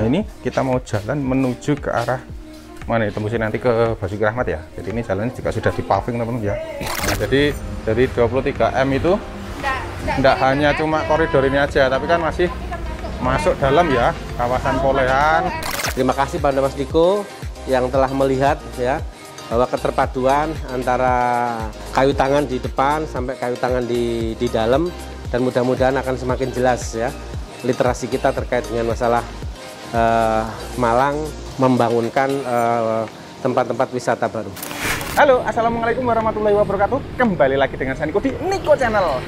Nah ini kita mau jalan menuju ke arah mana ya, tembusnya nanti ke Basuki Rahmat ya. Jadi ini jalannya juga sudah di paving teman-teman ya. Nah jadi dari 23M itu enggak hanya cuma koridor ini aja, tapi kan masih masuk dalam ya, kawasan Polehan. Terima kasih pada Mas Diko yang telah melihat ya bahwa keterpaduan antara kayu tangan di depan sampai kayu tangan di dalam, dan mudah-mudahan akan semakin jelas ya literasi kita terkait dengan masalah Malang membangunkan tempat-tempat wisata baru. Halo, assalamualaikum warahmatullahi wabarakatuh. Kembali lagi dengan saya Niko di Niko Channel.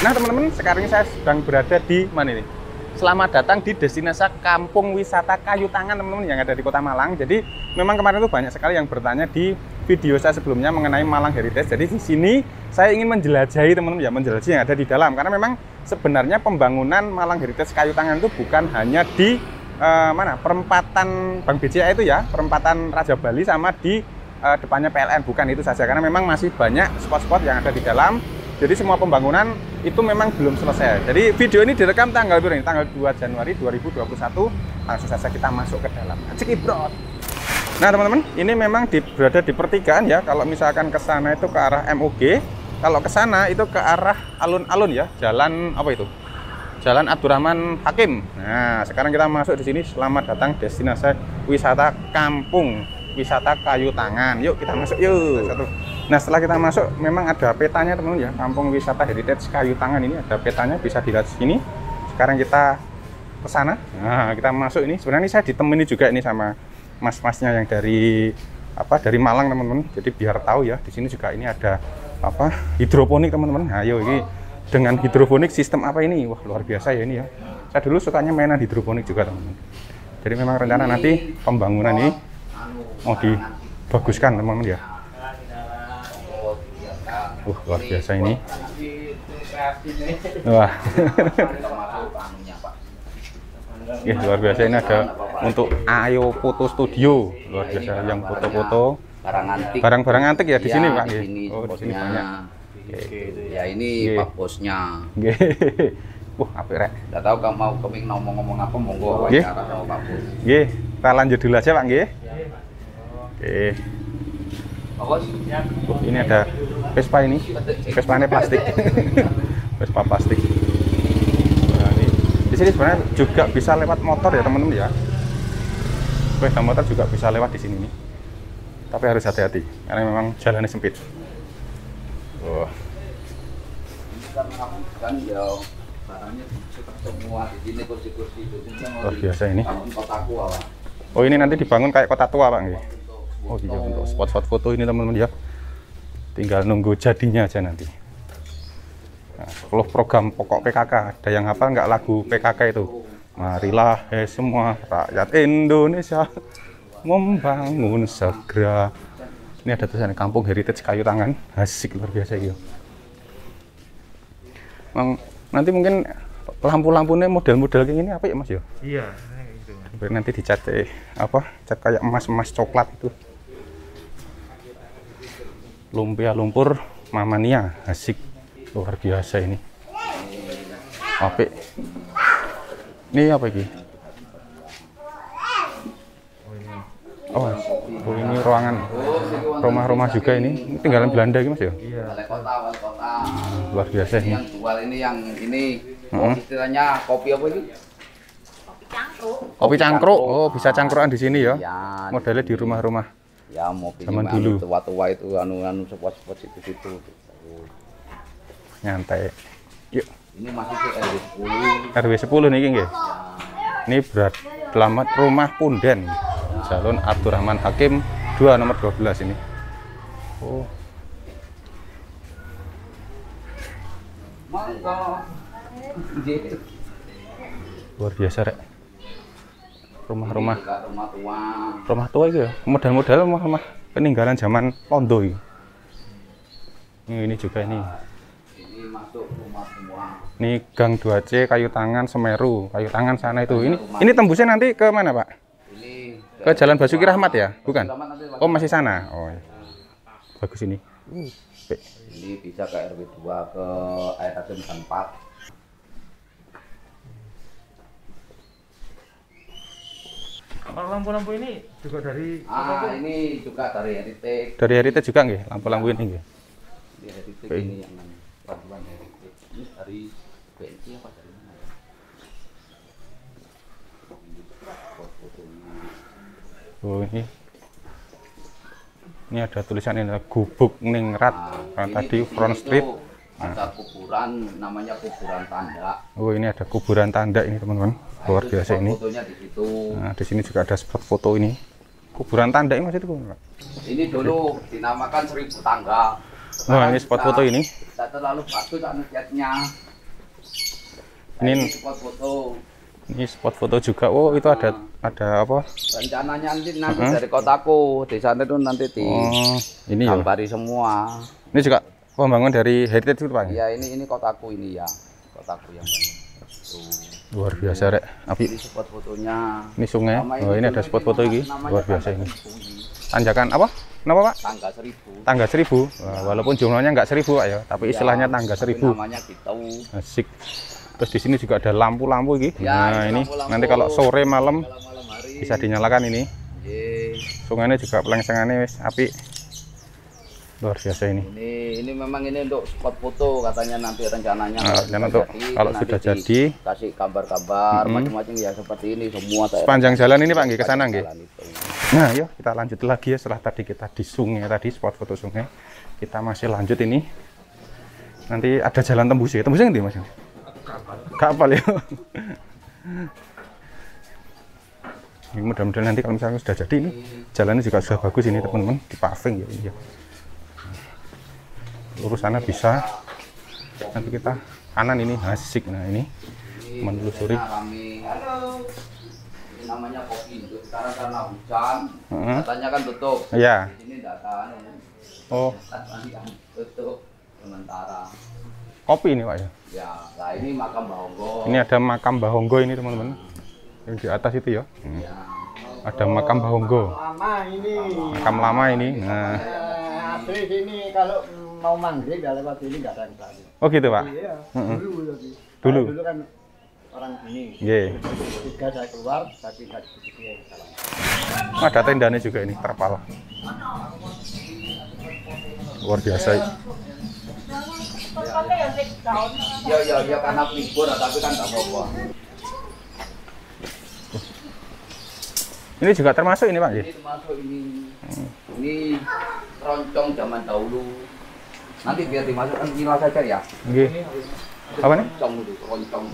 Nah teman-teman, sekarang ini saya sedang berada di mana ini? Selamat datang di destinasi Kampung Wisata Kayu Tangan teman-teman yang ada di Kota Malang. Jadi memang kemarin itu banyak sekali yang bertanya di video saya sebelumnya mengenai Malang Heritage. Jadi di sini saya ingin menjelajahi teman-teman ya, menjelajahi yang ada di dalam. Karena memang sebenarnya pembangunan Malang Heritage Kayu Tangan itu bukan hanya di mana perempatan Bank BCA itu ya, perempatan Raja Bali sama di depannya PLN, bukan itu saja. Karena memang masih banyak spot-spot yang ada di dalam. Jadi semua pembangunan itu memang belum selesai. Jadi video ini direkam tanggal berapa ini? Tanggal 2 Januari 2021. Langsung saja kita masuk ke dalam. Cekibrot. Nah teman-teman, ini memang berada di pertigaan ya. Kalau misalkan ke sana itu ke arah MUG, kalau ke sana itu ke arah alun-alun ya. Jalan apa itu? Jalan Abdurrahman Hakim. Nah, sekarang kita masuk di sini. Selamat datang destinasi wisata Kampung Wisata Kayu Tangan. Yuk kita masuk yuk. Nah setelah kita masuk memang ada petanya teman-teman ya, Kampung Wisata Heritage Kayu Tangan ini ada petanya, bisa dilihat di sini. Sekarang kita ke sana. Nah, kita masuk ini. Sebenarnya saya ditemani juga ini sama mas-masnya yang dari Malang teman-teman. Jadi biar tahu ya, di sini juga ini ada hidroponik teman-teman. Nah, ayo ini dengan hidroponik sistem apa ini? Wah, luar biasa ya ini ya. Saya dulu sukanya mainan hidroponik juga teman-teman. Jadi memang rencana nanti pembangunan ini mau dibaguskan teman-teman ya. Luar biasa ini. Wah. Ya, luar biasa ini ada untuk Ayo Foto Studio. Luar biasa yang foto-foto barang-barang antik ya di sini Pak. Oh, di sini banyak. Ya ini Pak bosnya. Wah, apik rek. Enggak tahu kamu mau kepengin ngomong-ngomong apa, monggo wawancara sama Pak Bos. Nggih, kita lanjut dulu aja Pak nggih. Oke. Ini ada Vespa ini, Vespanya plastik, Vespa plastik. Nah, ini di sini sebenarnya juga bisa lewat motor ya teman-teman ya. Sepeda motor juga bisa lewat di sini nih. Tapi harus hati-hati karena memang jalannya sempit. Wah. Luar biasa ini. Oh ini nanti dibangun kayak kota tua Pak nggih. Oh iya, untuk spot-spot foto ini teman-teman ya. Tinggal nunggu jadinya aja nanti. Nah, kalau program pokok PKK, ada yang hafal nggak lagu PKK itu? Marilah semua rakyat Indonesia membangun segera. Ini ada tulisan Kampung Heritage Kayu Tangan. Asik, luar biasa ya. Nanti mungkin lampu-lampunya model-model kayak gini apa ya Mas ya? Iya, gitu. Biar nanti dicat cat kayak emas-emas coklat itu. Lumpia lumpur Mamania, asik, luar biasa ini. Apik. Ini apa ini? Oh, ini ruangan rumah-rumah juga ini. Tinggalan Belanda gitu Mas ya? Iya. Wali kota. Luar biasa ini. Yang jual ini istilahnya kopi apa itu? Kopi cangkruk. Oh, bisa cangkruan di sini ya. Ya, Modelnya di rumah-rumah. ya mau zaman dulu. Tua-tua itu anu spot-spot situ-situ. Nyantai. Yuk. Ini masih ke RW 10 nih nggih. Ini alamat rumah Punden. Jalan Abdurrahman Hakim 2 nomor 12 ini. Oh. Mangga. Luar biasa rek. Rumah-rumah tua itu ya, model-model rumah peninggalan zaman Londo ini. Ini juga ini. Ini masuk rumah semua. Ini Gang 2C Kayu Tangan Semeru, Kayu Tangan sana itu. Ini tembusnya nanti ke mana Pak? Ini ke Jalan Basuki Rahmat ya, bukan? Oh masih sana. Oh, bagus ini. Ini bisa ke RW 2 ke air terjun 4. Kalau lampu-lampu ini juga dari ini juga dari Heritage. Dari Heritage juga nggih, lampu-lampu ini nggih. Di Heritage ini yang lampuan Heritage. Ini dari BNC apa dari mana ya? Oh ini ada tulisan ini Gubuk Ningrat. Tadi Front Street. Ada kuburan, namanya kuburan tanda. Oh ini ada kuburan tanda ini teman-teman, luar biasa ini. Fotonya di situ. Nah di sini juga ada spot foto ini. Kuburan tanda ini maksudnya Pak? Ini dulu dinamakan 1000 tangga. Nah ini spot foto ini. Tidak terlalu bagus anugernya. Ini spot foto. Ini spot foto juga. Oh itu ada apa? Rencananya nanti dari kotaku, di sana itu nanti ini ya. gambari semua. Ini juga pembangunan dari Heritage itu Pak? Iya ini kotaku ini ya, kotaku yang bangun. Luar biasa rek, api. Ini spot fotonya. Ini sungai. Oh ini ada spot foto ini, luar biasa ini. Tanjakan apa? Kenapa Pak? Tangga 1000. Tangga 1000. Walaupun jumlahnya nggak 1000 Pak ya, tapi istilahnya tangga 1000. Namanya gitu. Asik. Terus di sini juga ada lampu-lampu ini. Ya, nah ini lampu-lampu. nanti kalau sore malam Hari. bisa dinyalakan ini. Sungainya juga pelengsengannya wis api. Luar biasa ini. Ini memang ini untuk spot foto katanya nanti rencananya. Kalau sudah jadi kasih gambar-gambar macam-macam ya seperti ini semua. Sepanjang jalan ini Pak nggih ke sana nggih. Nah, yuk kita lanjut lagi ya setelah tadi kita di sungai tadi spot foto sungai. Kita masih lanjut ini. Nanti ada jalan tembus ya. Tembusnya ngendi Mas? Kapal ya. Ini mudah-mudahan nanti kalau misalnya sudah jadi ini jalannya juga sudah bagus ini teman-teman, di paving ya ini ya. Lurus sana bisa. Nanti kita kanan ini asik. Nah ini menelusuri. Halo. Ini namanya kopi. Sekarang karena hujan, katanya kan tutup. Iya. Di sini data. Oh. Tutup sementara. Kopi ini Pak ya. Ya, nah ini makam Bahonggo. Ini ada makam Bahonggo ini teman-teman. Yang di atas itu ya. Ya. Ada makam Bahonggo. Lama ini. Makam lama ini. Nah. Asli sini kalau mau manggil nggak lewat sini nggak ada yang berani. Oh gitu Pak. Iya. Dulu tapi. Dulu. Dulu kan orang ini. Iya. Tiga saya keluar, tapi nggak sedikit yang salah. Ada tendanya juga ini terpal. Luar biasa. Ya karena libur tapi kan nggak apa-apa. Ini juga termasuk ini Pak? Ini termasuk ini. Ini keroncong zaman dahulu. Nanti biar dimasukkan nilai saja ya. Nggih. Apa nih? Keroncong.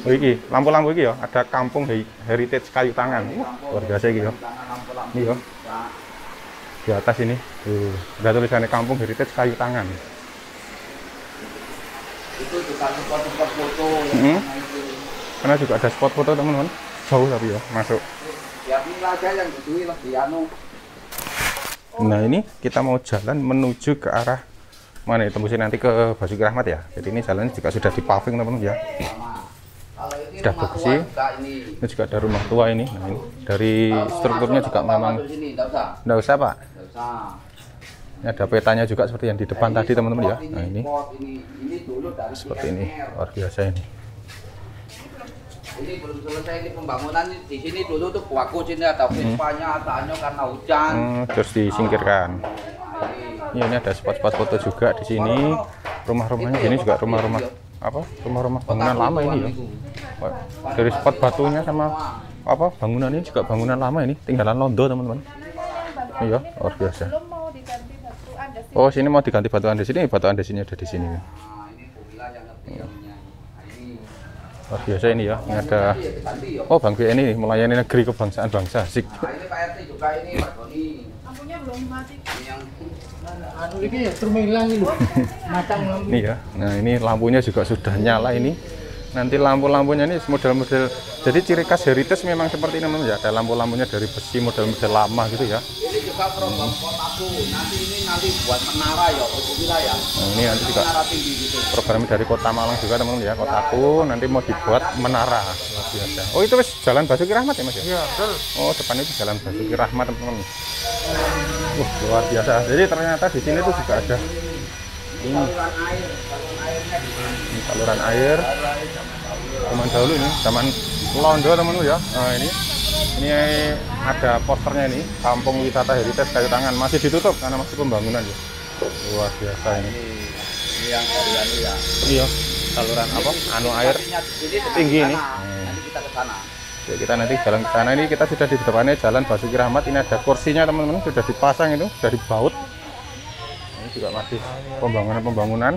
Oh iki, lampu-lampu iki ya, ada kampung heritage kayu tangan. Luar biasa iki ya. Ini ya. Di atas ini. Tuh, ada tulisannya kampung heritage kayu tangan. Itu juga spot foto. Karena juga ada spot foto teman-teman. Jauh tapi ya, masuk. Ya nilai aja yang kedua lebih anu. Nah ini kita mau jalan menuju ke arah mana ya, tembusin nanti ke Basuki Rahmat ya. Jadi ini jalannya juga sudah di paving teman-teman ya. Sudah bagus sih. Ini juga ada rumah tua ini. Nah, ini dari strukturnya juga memang. Nggak usah Pak. Ini ada petanya juga seperti yang di depan tadi teman-teman ya. Nah ini seperti ini, luar biasa ini. Ini belum selesai ini pembangunan di sini dulu tuh kuaku sini ada pispanya, ada karena hujan. Terus disingkirkan. Ini ada spot-spot foto juga di sini. Rumah-rumahnya ini juga rumah-rumah apa? Rumah-rumah bangunan lama ini ya. Dari spot batunya sama apa? Bangunan ini juga bangunan lama ini, tinggalan Londo teman-teman. Iya, luar biasa. Oh, sini mau diganti batu andes ini, batu andesnya ada di sini. Luar biasa ini ya, ini ada oh Bang BNI ini melayani negeri kebangsaan bangsa asik. Nah ini Pak RT juga ini Pak Doni. Lampunya belum mati. Anu ini ya termilang ini. Macam lampu. Ini ya, nah ini lampunya juga sudah nyala ini. Nanti lampu-lampunya ini model-model, jadi ciri khas heritage memang seperti ini memang ya, ada lampu-lampunya dari besi model-model lama gitu ya. Ini juga program kotaku, nanti buat menara ya, wilayah. Nah, ini nanti juga Menara tinggi gitu. program dari Kota Malang juga teman-teman ya, kotaku nanti mau dibuat menara. Luar biasa. Oh itu wis Jalan Basuki Rahmat ya Mas ya? Iya, betul. Oh depan itu Jalan Basuki Rahmat teman-teman. Luar biasa. Jadi ternyata di sini tuh juga ada ini saluran air. Zaman dahulu ini, zaman Londo teman-teman ya. Nah, ini ada posternya ini, Kampung Wisata Heritage Kayu Tangan. Masih ditutup karena masih pembangunan ya. Luar biasa ini. Ini yang dari anu ya. Iya, saluran apa? Anu air tinggi ini. Nanti kita ke sana. Oke, kita nanti jalan ke sana. Ini kita sudah di depannya Jalan Basuki Rahmat. Ini ada kursinya teman-teman, sudah dipasang itu, sudah dibaut. Ini juga masih pembangunan.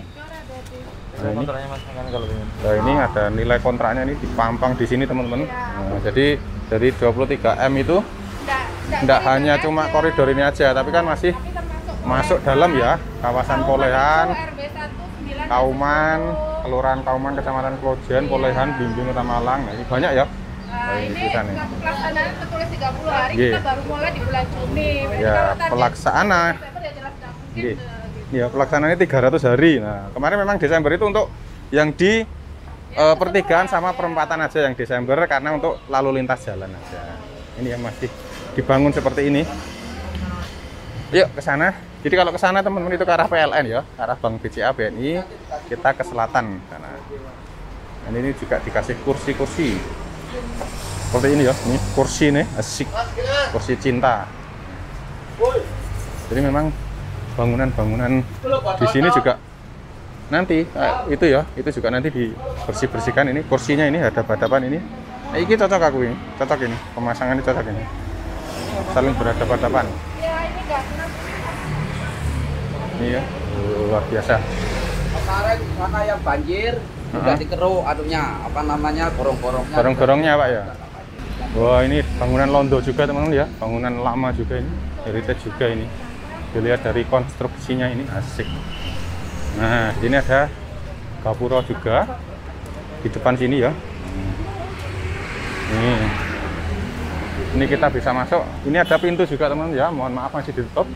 Nah, ini ada nilai kontraknya ini dipampang di sini teman-teman. Nah, jadi dari 23M itu tidak hanya cuma koridor ini aja, tapi kan masih masuk dalam ya, kawasan Polehan, Kauman, Kelurahan Kauman, Kecamatan Klojen, Polehan, Bimbing Kota Malang. Nah, ini banyak ya. Ini pelaksanaan tertulis 30 hari, Yeah. kita baru mulai di bulan Juni. Ya, pelaksana. Ya, pelaksanaannya 300 hari. Nah, kemarin memang Desember itu untuk yang di pertigaan sama perempatan aja yang Desember, karena untuk lalu lintas jalan aja. Ini yang masih dibangun seperti ini. Yuk ke sana. Jadi kalau ke sana teman-teman itu ke arah PLN ya, ke arah Bank BCA BNI, kita ke selatan sana. Dan ini juga dikasih kursi-kursi. Seperti ini ya, ini kursi nih, asik. Kursi cinta. Jadi memang bangunan-bangunan di sini juga nanti itu ya, itu juga nanti dibersih-bersihkan. Ini kursinya ini hadap-hadapan ini. Nah, ini cocok aku ini, cocok ini, pemasangan ini cocok ini. Saling berhadapan-hadapan. Ini ya, luar biasa. Kemarin sana yang banjir juga dikeruk anunya, apa namanya, gorong-gorongnya. Gorong-gorongnya Pak ya. Wah, ini bangunan Londo juga teman-teman ya, bangunan lama juga ini, heritage juga ini. Dilihat dari konstruksinya ini asik. Nah, ini ada gapura juga di depan sini ya. Ini kita bisa masuk. Ini ada pintu juga teman-teman ya. Mohon maaf masih ditutup.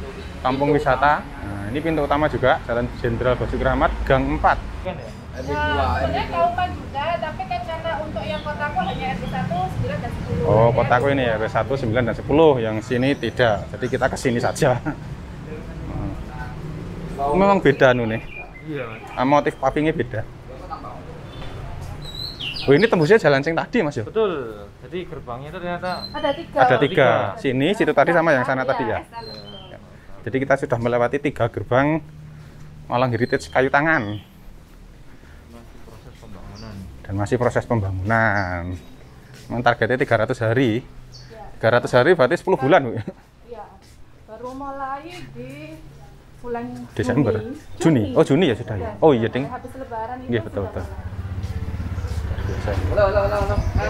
Kampung wisata. Nah, ini pintu utama juga, Jalan Jenderal Basuki Rahmat, Gang 4. Ya, sebenarnya Kauman juga, tapi kan karena untuk yang kotaku hanya RW1, 9 dan 10. Oh, kotaku ini ya, RW1, 9 dan 10. Yang sini tidak. Jadi kita ke sini saja. Memang beda nih. Iya, Mas. Motif pavingnya beda. Oh, ini tembusnya jalan sing tadi Mas ya? Betul. Jadi gerbangnya itu ternyata Ada 3. Ada 3. Sini, situ tadi sama yang sana tadi ya. Jadi kita sudah melewati 3 gerbang Malang Heritage Kayu Tangan. proses pembangunan. Dan masih proses pembangunan. Memang targetnya 300 hari. 300 hari berarti 10 bulan, Bu. Iya. Baru mulai di bulan Desember. Juni. Oh, Juni ya sudah ya. Oh iya, Ding. Habis lebaran ini. Iya, betul. Biasa. Halo.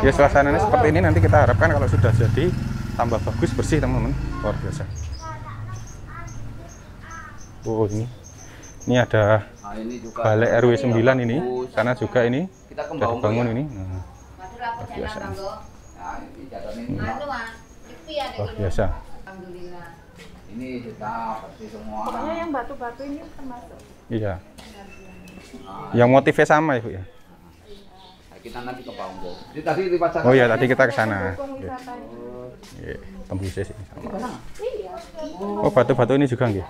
Ya, suasananya seperti ini nanti kita harapkan kalau sudah jadi tambah bagus, bersih teman-teman. Luar biasa. Oh, ini ada Nah, ini juga Balai RW 9 ini. Sana juga ini kita sudah kembang dibangun ini. Nah, Luar biasa. Nah, ini jatuhnya. Luar biasa. Ini kita bersih semua. Pokoknya yang batu-batu ini termasuk. Iya. Yang motifnya sama ya, Bu ya. Nah, kita nanti ke Banggo. Jadi tadi dipasang. Oh iya, tadi kita ke sana. Dukung wisata ini. Iya, tembusnya sih sama. Iya. Oh, batu-batu ini juga nggih.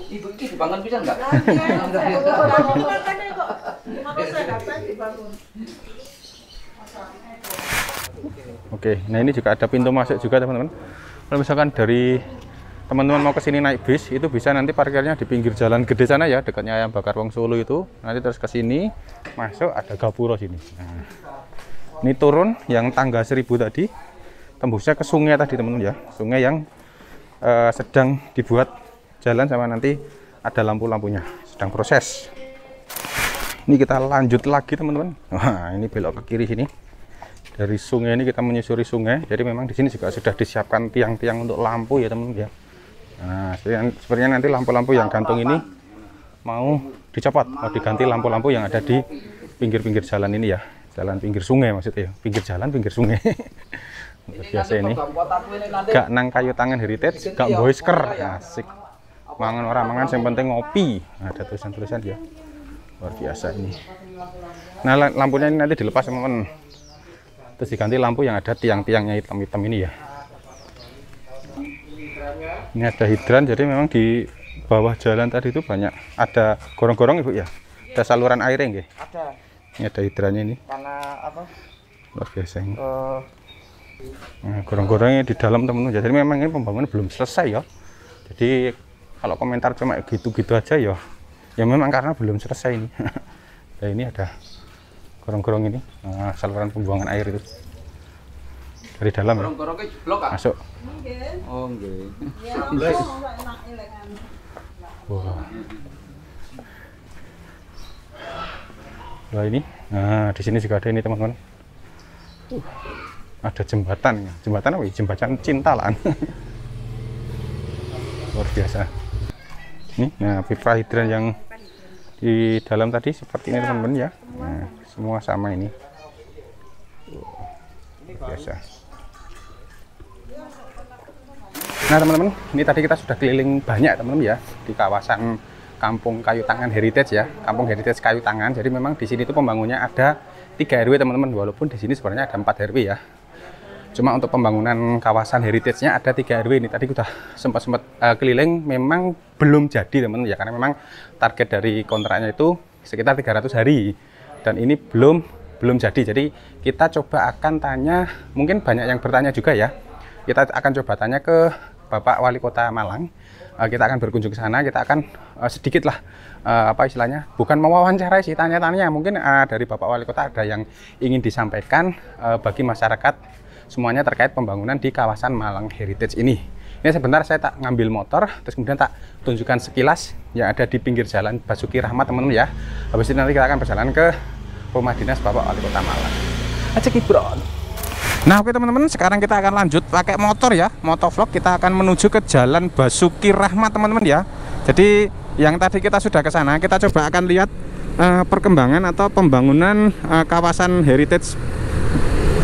Ibu ini dibangun bisa enggak? Oke, nah ini juga ada pintu masuk juga teman-teman. Kalau misalkan dari teman-teman mau ke sini naik bis, itu bisa nanti parkirnya di pinggir jalan gede sana ya, dekatnya Ayam Bakar Wong Solo itu. Nanti terus ke sini, masuk ada gapura sini. Nah, ini turun yang tangga 1000 tadi, tembusnya ke sungai tadi teman-teman ya. Sungai yang sedang dibuat jalan sama nanti ada lampu-lampunya, sedang proses. Ini kita lanjut lagi teman-teman. Wah, ini belok ke kiri sini. Dari sungai ini kita menyusuri sungai. Jadi memang di sini juga sudah disiapkan tiang-tiang untuk lampu ya teman-teman ya. Nah, sepertinya nanti lampu-lampu yang gantung ini mau dicopot, mau diganti lampu-lampu yang ada di pinggir-pinggir jalan ini ya. Jalan pinggir sungai maksudnya ya. Pinggir jalan, pinggir sungai. Biasa ini. Gak nang Kayu Tangan Heritage, gak boisker. Asik. Mangan orang mangan, yang penting ngopi. Nah, ada tulisan-tulisan ya. Luar biasa ini. Nah, lampunya ini nanti dilepas teman-teman. Terus diganti lampu yang ada tiang-tiangnya hitam-hitam ini ya. Ini ada hidran, jadi memang di bawah jalan tadi itu banyak ada gorong-gorong Ibu ya. Ada saluran air nggih? Ada. Ini ada hidrannya ini. Karena apa? Luar biasa ini. Nah, gorong-gorongnya di dalam teman-teman. Jadi memang ini pembangunan belum selesai ya. Jadi kalau komentar cuma gitu-gitu aja ya. Ya memang karena belum selesai ini. Nah, ini ada gorong-gorong ini, saluran pembuangan air itu. Dari dalam ya. Gorong-gorongnya jeblok kan? Masuk. Oh, nggih. Wah. Wah ini. Nah, di sini juga ada ini teman-teman. Ada jembatan. Jembatan apa? Jembatan cinta lah. Luar biasa. Ini, nah pipa hidran yang di dalam tadi seperti ini teman-teman ya. Nah, semua sama ini. Biasa. Nah teman-teman, ini tadi kita sudah keliling banyak teman-teman ya di kawasan Kampung Kayu Tangan Heritage ya, Kampung Heritage Kayu Tangan. Jadi memang di sini tuh pembangunnya ada 3 RW teman-teman, walaupun di sini sebenarnya ada 4 RW ya. Cuma untuk pembangunan kawasan heritage-nya ada 3 RW ini. Tadi kita sempat keliling, memang belum jadi teman-teman ya, karena memang target dari kontraknya itu sekitar 300 hari dan ini belum jadi. Jadi kita coba akan tanya, mungkin banyak yang bertanya juga ya. Kita akan coba tanya ke Bapak Wali Kota Malang. Kita akan berkunjung ke sana, kita akan sedikit lah apa istilahnya, bukan mewawancarai sih, tanya-tanya. Mungkin dari Bapak Wali Kota ada yang ingin disampaikan bagi masyarakat semuanya terkait pembangunan di kawasan Malang Heritage ini. Ini sebentar saya tak ngambil motor, terus kemudian tak tunjukkan sekilas yang ada di pinggir jalan Basuki Rahmat teman-teman ya. Habis itu nanti kita akan berjalan ke rumah dinas Bapak Wali Kota Malang. Aja kibron. Nah oke teman-teman, sekarang kita akan lanjut pakai motor ya, motovlog. Kita akan menuju ke jalan Basuki Rahmat teman-teman ya. Jadi yang tadi kita sudah ke sana, kita coba akan lihat perkembangan atau pembangunan kawasan heritage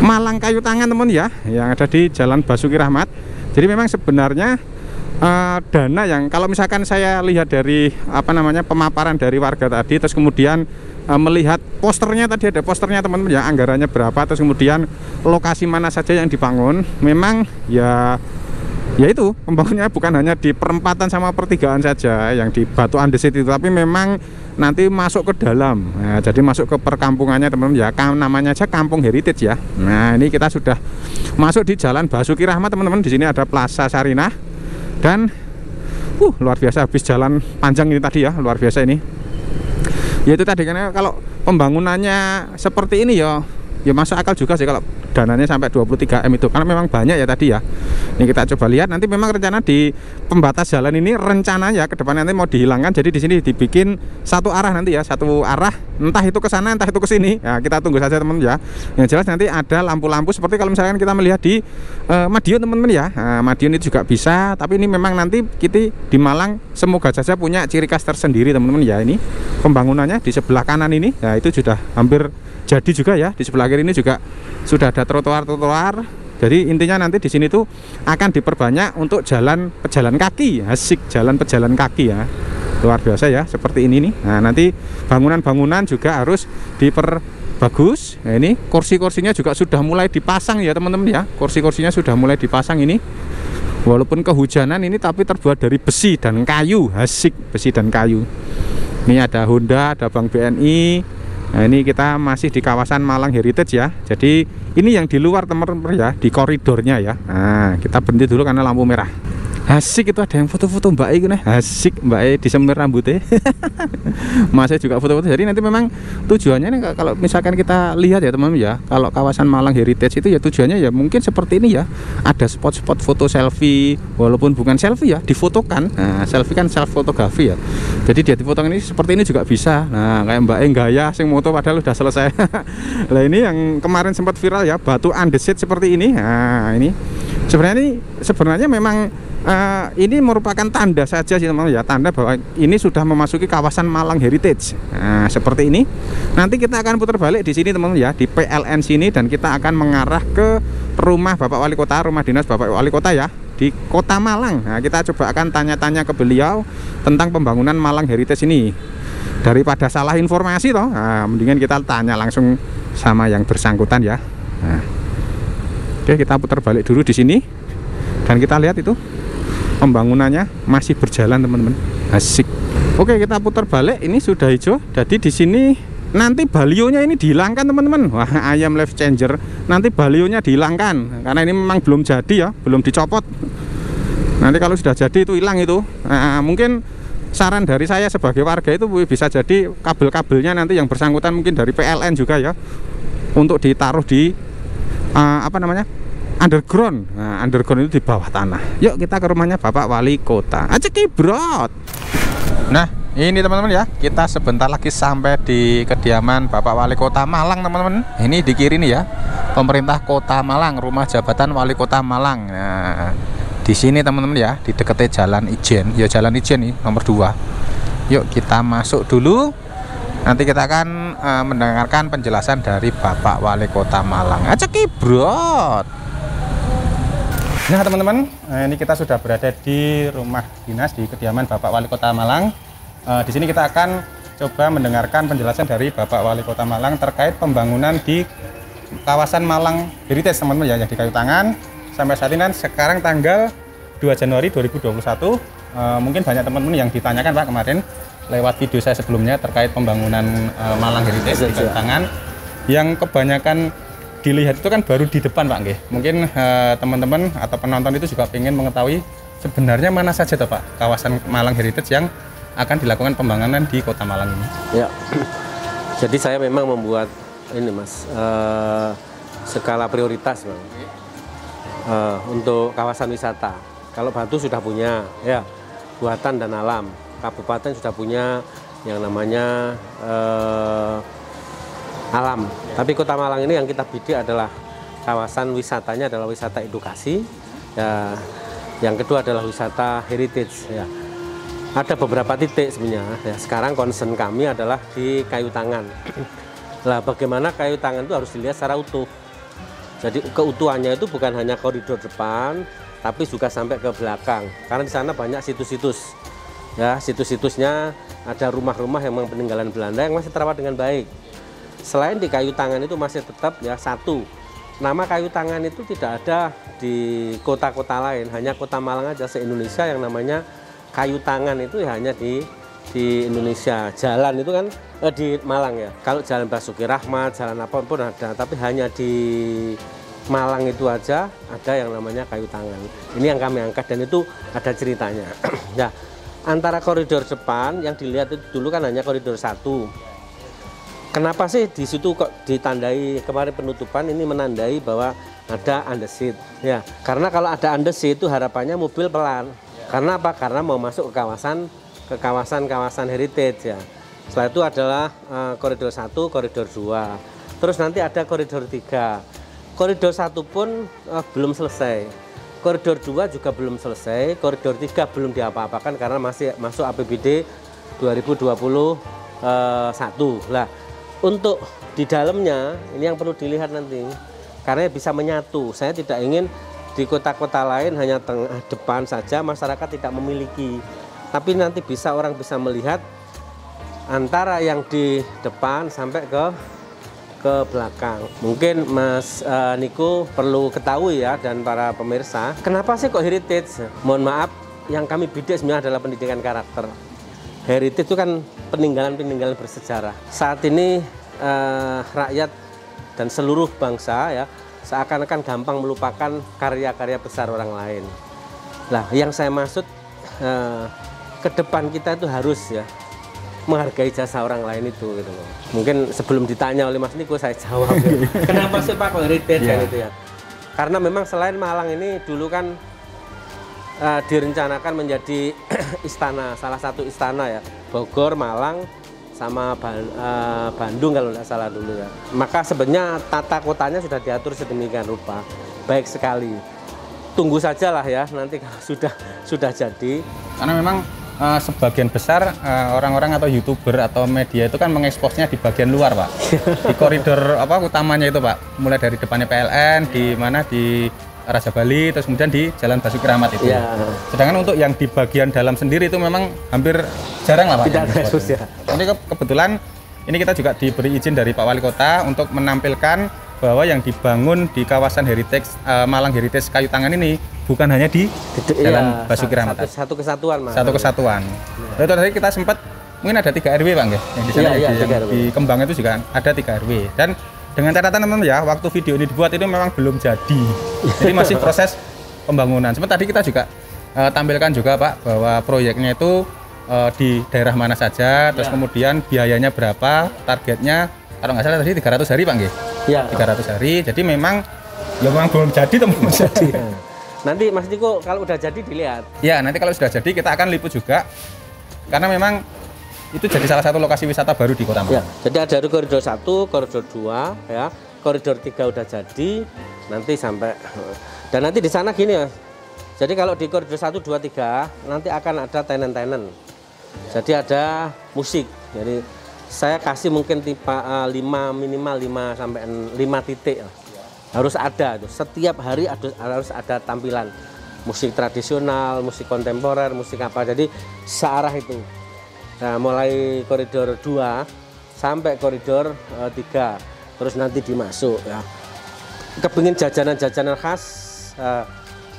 Malang Kayu Tangan teman ya, yang ada di jalan Basuki Rahmat. Jadi memang sebenarnya dana yang kalau misalkan saya lihat dari apa namanya pemaparan dari warga tadi, terus kemudian melihat posternya, tadi ada posternya teman-teman ya, anggarannya berapa, terus kemudian lokasi mana saja yang dibangun, memang ya itu pembangunannya bukan hanya di perempatan sama pertigaan saja yang di Batu Andesit itu, tapi memang nanti masuk ke dalam. Nah, jadi masuk ke perkampungannya teman-teman ya, namanya aja Kampung Heritage ya. Nah ini kita sudah masuk di jalan Basuki Rahmat teman-teman. Di sini ada Plaza Sarinah dan luar biasa, habis jalan panjang ini tadi ya, luar biasa ini. Ya itu tadi, karena kalau pembangunannya seperti ini ya masuk akal juga sih kalau dananya sampai 23 M itu, karena memang banyak ya tadi ya. Ini kita coba lihat, nanti memang rencana di pembatas jalan ini rencananya ke depan nanti mau dihilangkan, jadi di sini dibikin satu arah nanti ya, satu arah, entah itu ke sana entah itu ke sini. Ya kita tunggu saja teman ya. Yang jelas nanti ada lampu-lampu seperti kalau misalkan kita melihat di Madiun teman-teman ya. Madiun itu juga bisa, tapi ini memang nanti kita di Malang semoga saja punya ciri khas tersendiri teman-teman ya. Ini pembangunannya di sebelah kanan ini, ya itu sudah hampir jadi juga ya. Di sebelah kiri ini juga sudah ada trotoar-trotoar. Jadi intinya nanti di sini tuh akan diperbanyak untuk jalan pejalan kaki, asik jalan pejalan kaki ya. Luar biasa ya, seperti ini nih. Nah, nanti bangunan-bangunan juga harus diperbagus. Nah, ini kursi-kursinya juga sudah mulai dipasang ya teman-teman ya. Kursi-kursinya sudah mulai dipasang ini. Walaupun kehujanan ini tapi terbuat dari besi dan kayu, asik besi dan kayu. Ini ada Honda, ada Bank BNI. Nah ini kita masih di kawasan Malang Heritage ya. Jadi ini yang di luar teman-teman ya, di koridornya ya. Nah kita berhenti dulu karena lampu merah. Asik, itu ada yang foto-foto Mbak E nih. Asik, Mbak E disemir rambutnya. Masih juga foto-foto. Jadi nanti memang tujuannya nih, kalau misalkan kita lihat ya teman-teman ya, kalau kawasan Malang Heritage itu ya tujuannya ya mungkin seperti ini ya. Ada spot-spot foto selfie, walaupun bukan selfie ya, difotokan. Nah, selfie kan self fotografi ya. Jadi dia difotokan ini seperti ini juga bisa. Nah, kayak Mbak E gaya sing moto padahal udah selesai. Nah, ini yang kemarin sempat viral ya, Batu Andesit seperti ini. Nah, ini sebenarnya memang ini merupakan tanda saja sih teman-teman ya, tanda bahwa ini sudah memasuki kawasan Malang Heritage. Nah, seperti ini. Nanti kita akan putar balik di sini teman-teman ya, di PLN sini, dan kita akan mengarah ke rumah Bapak Wali Kota, rumah dinas Bapak Wali Kota ya, di Kota Malang. Nah, kita coba akan tanya-tanya ke beliau tentang pembangunan Malang Heritage ini. Daripada salah informasi toh, nah, mendingan kita tanya langsung sama yang bersangkutan ya. Nah, oke, kita putar balik dulu di sini dan kita lihat itu pembangunannya masih berjalan teman-teman. Asik. Oke, kita putar balik. Ini sudah hijau. Jadi di sini nanti balionya ini dihilangkan teman-teman. Wah, ayam life changer. Nanti balionya dihilangkan karena ini memang belum jadi ya, belum dicopot. Nanti kalau sudah jadi itu hilang itu. Mungkin saran dari saya sebagai warga itu bisa jadi kabel-kabelnya nanti yang bersangkutan mungkin dari PLN juga ya, untuk ditaruh di apa namanya, underground. Nah, underground itu di bawah tanah. Yuk kita ke rumahnya Bapak Wali Kota. Aja kibrot. Nah, ini teman-teman ya, kita sebentar lagi sampai di kediaman Bapak Wali Kota Malang teman-teman. Ini di kiri nih ya, pemerintah Kota Malang, rumah jabatan Wali Kota Malang. Nah, di sini teman-teman ya, di dekatnya Jalan Ijen. Ya Jalan Ijen nih, nomor 2. Yuk kita masuk dulu. Nanti kita akan mendengarkan penjelasan dari Bapak Wali Kota Malang. Aja kibrot. Nah teman-teman, ini kita sudah berada di rumah dinas di kediaman Bapak Wali Kota Malang. Di sini kita akan coba mendengarkan penjelasan dari Bapak Wali Kota Malang terkait pembangunan di kawasan Malang Heritage teman-teman ya, di Kayu Tangan. Sampai saat ini kan sekarang tanggal 2 Januari 2021. Mungkin banyak teman-teman yang ditanyakan Pak kemarin lewat video saya sebelumnya terkait pembangunan Malang Heritage di Kayu Tangan, yang kebanyakan dilihat itu kan baru di depan Pak nggih. Mungkin teman-teman atau penonton itu juga ingin mengetahui sebenarnya mana saja tuh Pak kawasan Malang Heritage yang akan dilakukan pembangunan di Kota Malang ini. Ya. Jadi saya memang membuat ini Mas, skala prioritas Bang. Untuk kawasan wisata. Kalau Batu sudah punya ya, buatan dan alam. Kabupaten sudah punya yang namanya alam. Tapi Kota Malang ini yang kita bidik adalah kawasan wisatanya adalah wisata edukasi. Ya, yang kedua adalah wisata heritage. Ya. Ada beberapa titik sebenarnya. Ya, sekarang concern kami adalah di Kayu Tangan. Lah, bagaimana Kayu Tangan itu harus dilihat secara utuh. Jadi keutuhannya itu bukan hanya koridor depan, tapi juga sampai ke belakang. Karena di sana banyak situs-situs. Ya, situs-situsnya ada rumah-rumah yang memang peninggalan Belanda yang masih terawat dengan baik. Selain di Kayu Tangan itu masih tetap ya satu, nama Kayu Tangan itu tidak ada di kota-kota lain, hanya Kota Malang aja se-Indonesia yang namanya Kayu Tangan itu ya hanya di Indonesia. Jalan itu kan di Malang ya. Kalau Jalan Basuki Rahmat, jalan apapun ada, tapi hanya di Malang itu aja ada yang namanya Kayu Tangan. Ini yang kami angkat dan itu ada ceritanya. Ya, antara koridor depan yang dilihat itu dulu kan hanya koridor 1. Kenapa sih di situ kok ditandai kemarin penutupan ini menandai bahwa ada underseat ya? Karena kalau ada underseat itu harapannya mobil pelan. Karena apa? Karena mau masuk ke kawasan heritage ya. Setelah itu adalah koridor 1, koridor 2. Terus nanti ada koridor 3. Koridor 1 pun belum selesai. Koridor 2 juga belum selesai. Koridor 3 belum diapa-apakan karena masih masuk APBD 2021. Lah, untuk di dalamnya ini yang perlu dilihat nanti. Karena bisa menyatu. Saya tidak ingin di kota-kota lain hanya tengah depan saja masyarakat tidak memiliki, tapi nanti orang bisa melihat antara yang di depan sampai ke belakang. Mungkin Mas Niko perlu ketahui ya dan para pemirsa, kenapa sih kok heritage? Mohon maaf, yang kami bidik sebenarnya adalah pendidikan karakter. Heritage itu kan peninggalan-peninggalan bersejarah. Saat ini rakyat dan seluruh bangsa ya seakan-akan gampang melupakan karya-karya besar orang lain. Nah, yang saya maksud ke depan kita itu harus ya menghargai jasa orang lain itu gitu loh. Mungkin sebelum ditanya oleh Mas Niko saya jawab ya. Kenapa sih Pak kok heritage gitu ya? Karena memang selain Malang ini dulu kan direncanakan menjadi istana, salah satu istana ya, Bogor, Malang, sama Bandung kalau tidak salah dulu ya. Maka sebenarnya tata kotanya sudah diatur sedemikian rupa, baik sekali. Tunggu sajalah ya nanti kalau sudah jadi. Karena memang sebagian besar orang-orang atau YouTuber atau media itu kan mengeksposnya di bagian luar Pak, di koridor utamanya itu Pak, mulai dari depannya PLN, di mana di Raja Bali, terus kemudian di Jalan Basuki Rahmat itu. Ya. Sedangkan untuk yang di bagian dalam sendiri itu memang hampir jarang lah Pak. Tidak ada ya. Ini kebetulan ini kita juga diberi izin dari Pak Wali Kota untuk menampilkan bahwa yang dibangun di kawasan Heritage Malang Heritage Kayu Tangan ini bukan hanya di Jalan Basuki Rahmat. Satu kesatuan, Mas. Satu kesatuan. Itu tadi kita sempat mungkin ada 3 RW, Bang ya. Yang di sana di Kembang itu juga ada 3 RW. Dan dengan catatan teman-teman ya, waktu video ini dibuat itu memang belum jadi. Jadi masih proses pembangunan. Sempat tadi kita juga tampilkan juga Pak bahwa proyeknya itu di daerah mana saja, terus kemudian biayanya berapa, targetnya kalau nggak salah tadi 300 hari Pak nggih? Iya. 300 hari. Jadi memang ya memang belum jadi teman-teman. Jadi. Nanti Mas Diko kalau udah jadi dilihat. Ya, nanti kalau sudah jadi kita akan liput juga. Karena memang itu jadi salah satu lokasi wisata baru di Kota Malang. Ya, jadi ada koridor 1, koridor 2 ya. Koridor 3 udah jadi, nanti sampai dan nanti di sana gini ya. Jadi kalau di koridor 1, 2, 3 nanti akan ada tenan-tenan. Jadi ada musik. Jadi saya kasih mungkin tipe 5 minimal 5 sampai 5 titik. Harus ada itu. Setiap hari harus ada tampilan musik tradisional, musik kontemporer, musik apa. Jadi searah itu. Nah, mulai koridor 2 sampai koridor 3. Terus nanti dimasuk ya. Kepingin jajanan-jajanan khas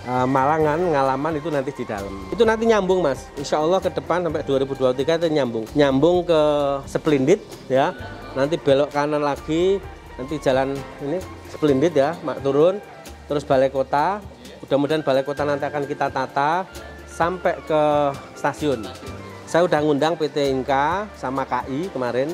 Malangan, Ngalaman itu nanti di dalam. Itu nanti nyambung Mas. Insya Allah ke depan sampai 2023 itu nyambung ke Splendid ya. Nanti belok kanan lagi, nanti jalan ini Splendid ya, turun. Terus Balai Kota. Mudah-mudahan Balai Kota nanti akan kita tata sampai ke stasiun. Saya udah ngundang PT Inka sama KI kemarin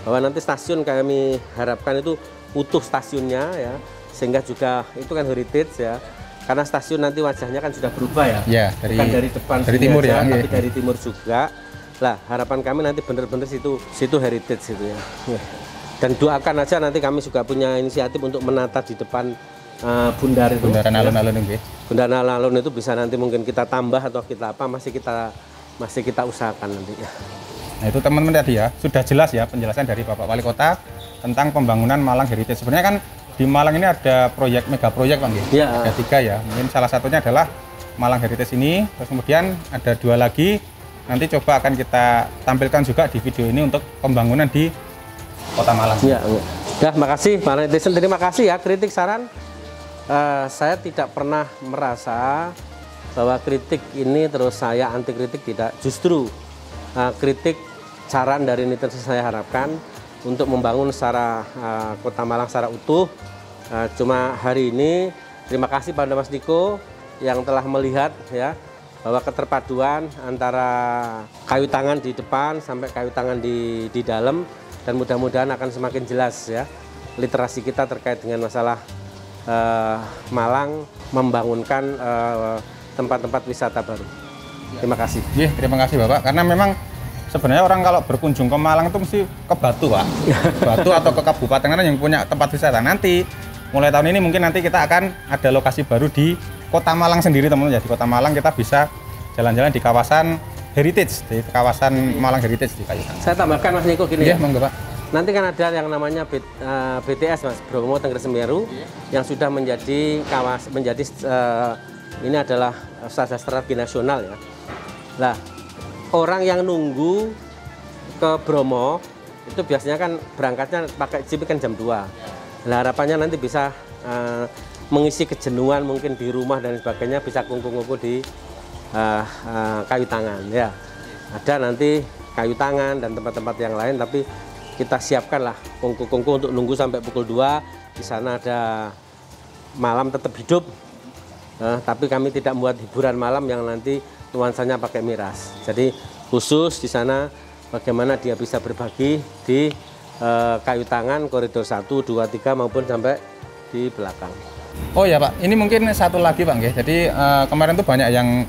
bahwa nanti stasiun kami harapkan itu utuh stasiunnya ya, sehingga juga itu kan heritage ya. Karena stasiun nanti wajahnya kan sudah berubah ya. Ya, bukan dari depan dari timur aja, ya, tapi dari timur juga. Lah, harapan kami nanti bener-bener situ heritage itu ya. Dan doakan aja nanti kami juga punya inisiatif untuk menata di depan Bundar itu. Bundaran alun-alun nggih. Bundaran alun-alun itu bisa nanti mungkin kita tambah atau kita apa masih kita usahakan nanti ya. Nah, itu teman-teman tadi ya, sudah jelas ya penjelasan dari Bapak Wali Kota tentang pembangunan Malang Heritage. Sebenarnya kan di Malang ini ada mega proyek Bang ya. Ada 3 ya. Mungkin salah satunya adalah Malang Heritage ini, terus kemudian ada 2 lagi. Nanti coba akan kita tampilkan juga di video ini untuk pembangunan di Kota Malang. Ya, makasih Pak netizen, terima kasih ya kritik saran. Saya tidak pernah merasa bahwa kritik ini terus saya anti kritik, tidak. Justru kritik saran dari netizen saya harapkan untuk membangun secara Kota Malang secara utuh. Cuma hari ini terima kasih pada Mas Diko yang telah melihat ya bahwa keterpaduan antara kayu tangan di depan sampai kayu tangan di dalam, dan mudah-mudahan akan semakin jelas ya literasi kita terkait dengan masalah Malang membangunkan tempat-tempat wisata baru. Terima kasih. Iya, terima kasih Bapak. Karena memang sebenarnya orang kalau berkunjung ke Malang itu mesti ke Batu Pak. Batu atau ke kabupaten yang punya tempat wisata. Nanti mulai tahun ini mungkin nanti kita akan ada lokasi baru di Kota Malang sendiri teman-teman. Di Kota Malang kita bisa jalan-jalan di kawasan Heritage, di kawasan Malang Heritage di Kayu Tangan. Saya tambahkan Mas Niko gini ya. Monggo Pak. Nanti kan ada yang namanya BTS Mas, Bromo Tengger Semeru, yang sudah menjadi ini adalah wisata strategi nasional ya. Lah, orang yang nunggu ke Bromo itu biasanya kan berangkatnya pakai jeep kan jam 2. Nah, harapannya nanti bisa mengisi kejenuhan mungkin di rumah dan sebagainya, bisa kungku-kungku di Kayu Tangan ya. Ada nanti Kayu Tangan dan tempat-tempat yang lain, tapi kita siapkanlah kungku-kungku untuk nunggu sampai pukul 2. Di sana ada malam tetap hidup, tapi kami tidak membuat hiburan malam yang nanti nuansanya pakai miras. Jadi khusus di sana bagaimana dia bisa berbagi di Kayu Tangan koridor 1, 2, 3 maupun sampai di belakang. Oh ya Pak, ini mungkin satu lagi Pak ya. Jadi kemarin tuh banyak yang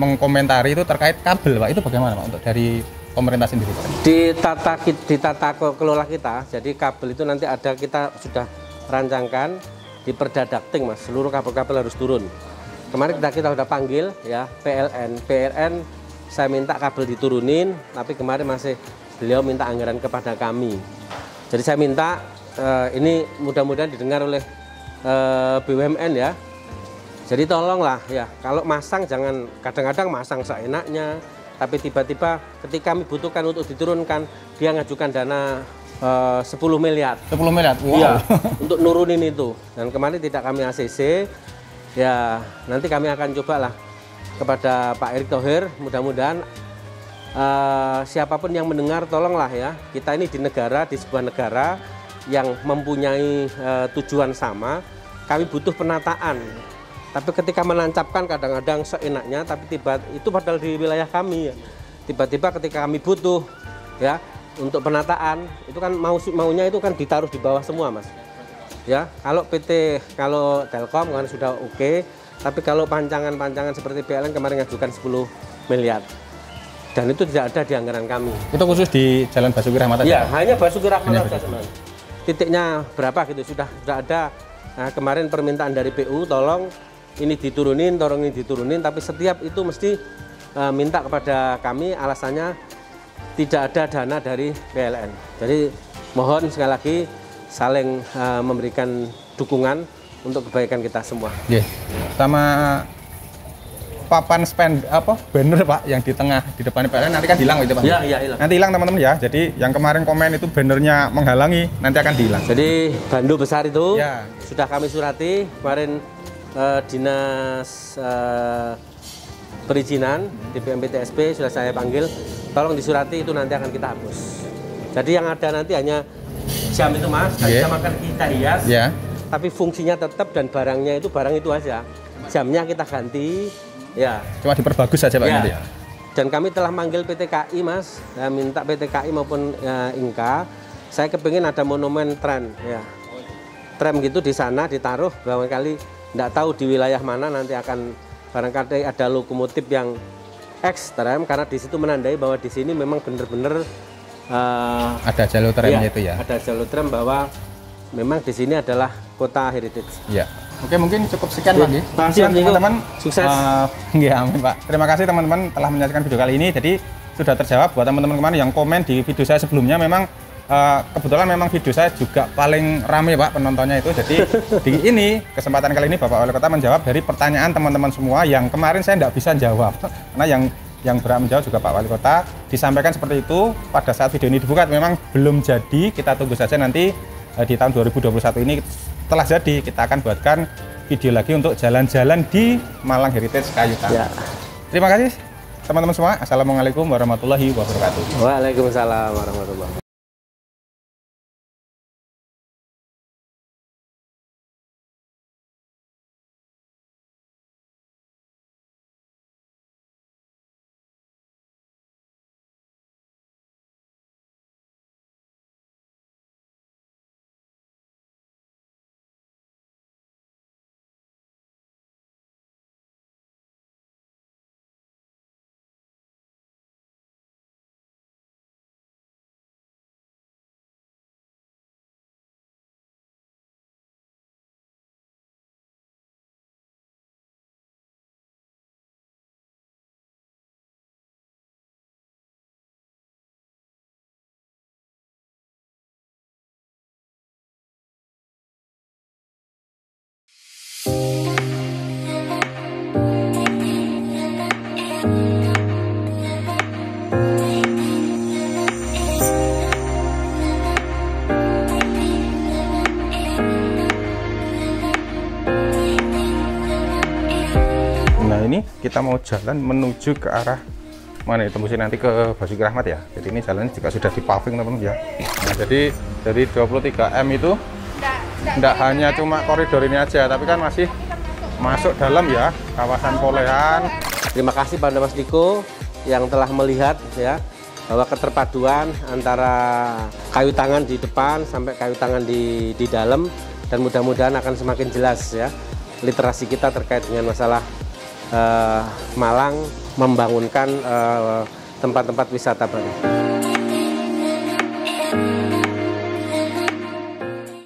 mengkomentari itu terkait kabel Pak. Itu bagaimana Pak untuk dari pemerintah sendiri Pak? Di tata kelola kita, jadi kabel itu nanti ada, kita sudah rancangkan di Perda Dakting Mas, seluruh kabel-kabel harus turun. Kemarin kita sudah panggil ya PLN saya minta kabel diturunin, tapi kemarin masih beliau minta anggaran kepada kami. Jadi saya minta ini mudah-mudahan didengar oleh BUMN ya. Jadi tolonglah ya, kalau masang jangan kadang-kadang masang seenaknya, tapi tiba-tiba ketika kami butuhkan untuk diturunkan, dia ngajukan dana 10 miliar. 10 miliar. Wow. Iya, untuk nurunin itu. Dan kemarin tidak kami ACC. Ya, nanti kami akan cobalah kepada Pak Erick Thohir, mudah-mudahan siapapun yang mendengar tolonglah ya. Kita ini di sebuah negara yang mempunyai tujuan sama. Kami butuh penataan. Tapi ketika menancapkan kadang-kadang seenaknya, tapi itu padahal di wilayah kami ya. Tiba-tiba ketika kami butuh ya untuk penataan, itu kan maunya itu kan ditaruh di bawah semua, Mas. Ya, kalau kalau Telkom kan sudah oke, tapi kalau pancangan seperti PLN kemarin ngajukan 10 miliar. Dan itu tidak ada di anggaran kami. Itu khusus di Jalan Basuki Rahmat ya, hanya Basuki Rahmat saja, Basuki. Titiknya berapa gitu sudah ada. Nah, kemarin permintaan dari PU tolong ini diturunin, tapi setiap itu mesti minta kepada kami, alasannya tidak ada dana dari PLN. Jadi mohon sekali lagi saling memberikan dukungan untuk kebaikan kita semua. Yeah. Sama papan banner Pak yang di tengah di depan PLN nanti kan hilang itu Pak. Iya, hilang. Nanti hilang teman-teman ya. Jadi yang kemarin komen itu bannernya menghalangi, nanti akan dihilang. Jadi bando besar itu ya, sudah kami surati kemarin dinas perizinan DPMPTSP sudah saya panggil, tolong disurati itu nanti akan kita hapus. Jadi yang ada nanti hanya jam itu Mas, jam akan kita hias, tapi fungsinya tetap dan barangnya itu barang itu aja. Jamnya kita ganti, ya. Cuma diperbagus saja Pak nanti ya. Dan kami telah manggil PT KAI Mas, minta PT KAI maupun Inka, saya kepingin ada monumen tram, ya. Tram gitu di sana ditaruh, barangkali tidak tahu di wilayah mana nanti akan barangkali ada lokomotif yang ekstrem karena di situ menandai bahwa di sini memang benar-benar ada jalur tramnya itu ya. Ada jalur tram bahwa memang di sini adalah kota heritage. Ya. Oke, mungkin cukup sekian Pak. Terima kasih teman-teman. Sukses. Amin Pak. Terima kasih teman-teman telah menyaksikan video kali ini. Jadi sudah terjawab buat teman-teman kemarin yang komen di video saya sebelumnya. Memang kebetulan memang video saya juga paling rame Pak penontonnya itu. Jadi di ini kesempatan kali ini Bapak Wali Kota menjawab dari pertanyaan teman-teman semua yang kemarin saya tidak bisa jawab. Karena yang berhak menjawab juga Pak Wali Kota. Disampaikan seperti itu pada saat video ini dibuka memang belum jadi. Kita tunggu saja nanti di tahun 2021 ini setelah jadi kita akan buatkan video lagi untuk jalan-jalan di Malang Heritage Kayu Tangan. Terima kasih teman-teman semua. Assalamualaikum warahmatullahi wabarakatuh. Waalaikumsalam warahmatullahi wabarakatuh. Ini kita mau jalan menuju ke arah mana ya, tembusin nanti ke Basuki Rahmat ya. Jadi ini jalannya juga sudah di paving teman-teman ya. Nah, jadi dari 23M itu tidak hanya cuma koridor ini aja, tapi kan masih masuk dalam ya kawasan Polehan. Terima kasih pada Mas Diko yang telah melihat ya bahwa keterpaduan antara kayu tangan di depan sampai kayu tangan di dalam, dan mudah-mudahan akan semakin jelas ya literasi kita terkait dengan masalah Malang membangunkan tempat-tempat wisata baru.